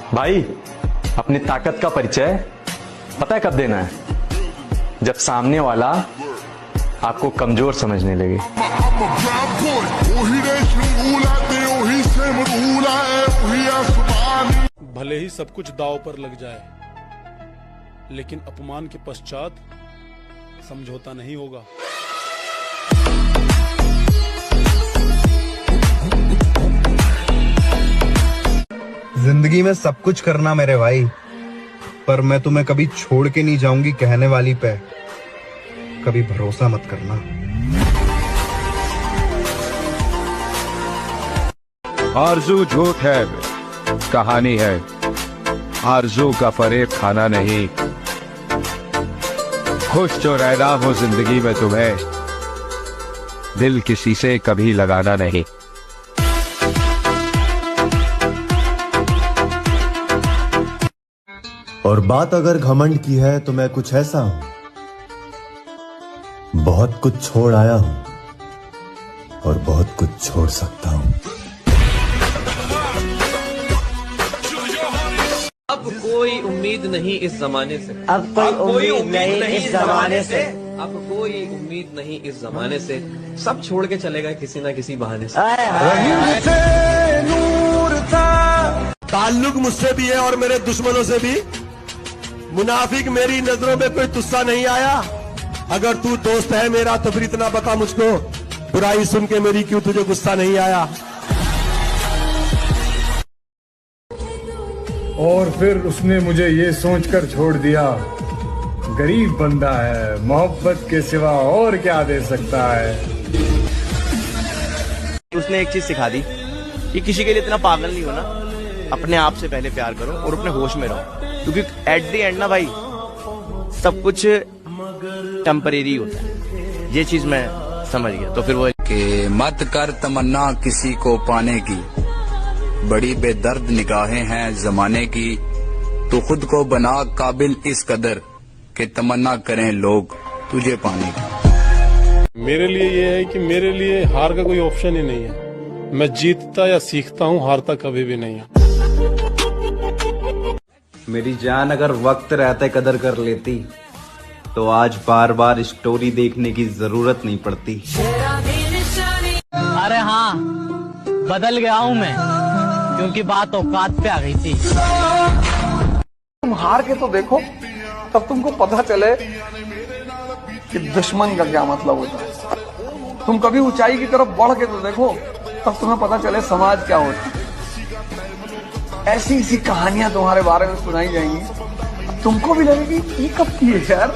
भाई, अपनी ताकत का परिचय पता है कब देना है? जब सामने वाला आपको कमजोर समझने लगे। भले ही सब कुछ दांव पर लग जाए, लेकिन अपमान के पश्चात समझौता नहीं होगा। जिंदगी में सब कुछ करना मेरे भाई, पर मैं तुम्हें कभी छोड़ के नहीं जाऊंगी कहने वाली पे कभी भरोसा मत करना। आरज़ू झूठ है, कहानी है। आरज़ू का फरेब खाना नहीं। खुश जो रहना हो जिंदगी में तुम्हें, दिल किसी से कभी लगाना नहीं। और बात अगर घमंड की है तो मैं कुछ ऐसा हूं, बहुत कुछ छोड़ आया हूं और बहुत कुछ छोड़ सकता हूं। अब कोई उम्मीद नहीं इस जमाने से, अब कोई उम्मीद नहीं इस जमाने से, अब कोई उम्मीद नहीं इस जमाने से। सब छोड़ के चले गए किसी ना किसी बहाने से। ताल्लुक मुझसे भी है और मेरे दुश्मनों से भी। मुनाफिक मेरी नजरों में कोई तुस्सा नहीं आया। अगर तू दोस्त है मेरा तो फिर इतना बता मुझको, बुराई सुन के मेरी क्यों तुझे गुस्सा नहीं आया। और फिर उसने मुझे ये सोचकर छोड़ दिया, गरीब बंदा है, मोहब्बत के सिवा और क्या दे सकता है। उसने एक चीज सिखा दी कि किसी के लिए इतना पागल नहीं होना, अपने आप से पहले प्यार करो और अपने होश में रहो, क्योंकि एट द एंड ना भाई सब कुछ टेम्परेरी होता है। ये चीज मैं समझ गया। तो फिर वो कि मत कर तमन्ना किसी को पाने की, बड़ी बेदर्द निगाहें हैं जमाने की। तो खुद को बना काबिल इस कदर कि तमन्ना करें लोग तुझे पाने की। मेरे लिए ये है कि मेरे लिए हार का कोई ऑप्शन ही नहीं है। मैं जीतता या सीखता हूँ, हारता कभी भी नहीं है। मेरी जान अगर वक्त रहते कदर कर लेती तो आज बार बार स्टोरी देखने की जरूरत नहीं पड़ती। अरे हाँ, बदल गया हूँ मैं, क्योंकि बात औकात पे आ गई थी। तुम हार के तो देखो, तब तुमको पता चले कि दुश्मन का क्या मतलब होता है। तुम कभी ऊंचाई की तरफ बढ़ के तो देखो, तब तुम्हें पता चले समाज क्या होता है। ऐसी ऐसी कहानियां तुम्हारे बारे में सुनाई जाएंगी, तुमको भी लगेगी ये कब की है यार।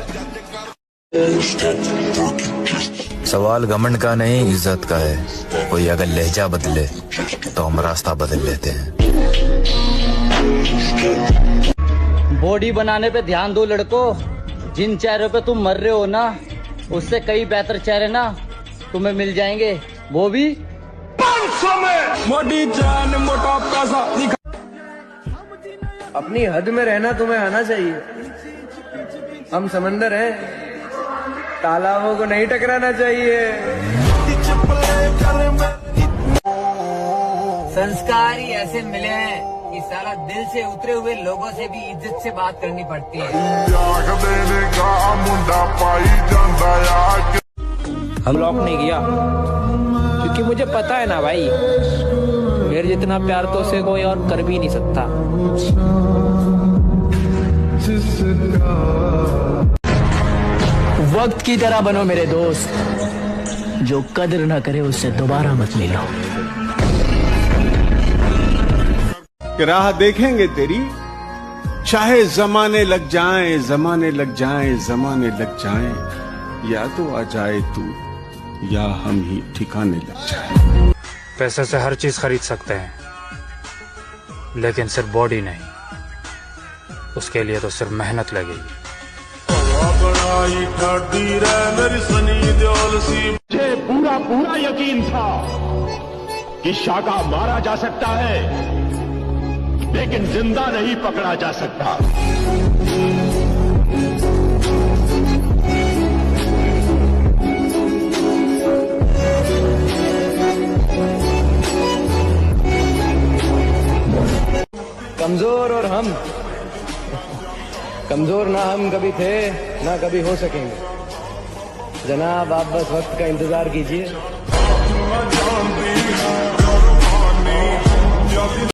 सवाल घमंड का नहीं, इज्जत का है। कोई अगर लहजा बदले तो हम रास्ता बदल लेते हैं। बॉडी बनाने पे ध्यान दो लड़कों। जिन चेहरों पे तुम मर रहे हो ना, उससे कई बेहतर चेहरे ना तुम्हें मिल जाएंगे, वो भी 500 में। मोटी जान मोटा पैसा। अपनी हद में रहना तुम्हें आना चाहिए। हम समंदर हैं, तालाबों को नहीं टकराना चाहिए। संस्कार ही ऐसे मिले हैं कि सारा दिल से उतरे हुए लोगों से भी इज्जत से बात करनी पड़ती है। हम ब्लॉक नहीं किया क्योंकि मुझे पता है ना भाई, मेरे जितना प्यार तो उसे कोई और कर भी नहीं सकता। वक्त की तरह बनो मेरे दोस्त, जो कदर न करे उससे दोबारा मत मिलो। राह देखेंगे तेरी, चाहे जमाने लग जाएं, जमाने लग जाएं, जमाने लग जाएं, या तो आ जाए तू या हम ही ठिकाने लग जाएं। पैसे से हर चीज खरीद सकते हैं, लेकिन सिर्फ बॉडी नहीं। उसके लिए तो सिर्फ मेहनत लगेगी। मुझे पूरा पूरा यकीन था कि शाका मारा जा सकता है, लेकिन जिंदा नहीं पकड़ा जा सकता। कमजोर और हम कमजोर ना हम कभी थे ना कभी हो सकेंगे जनाब। आप बस वक्त का इंतजार कीजिए,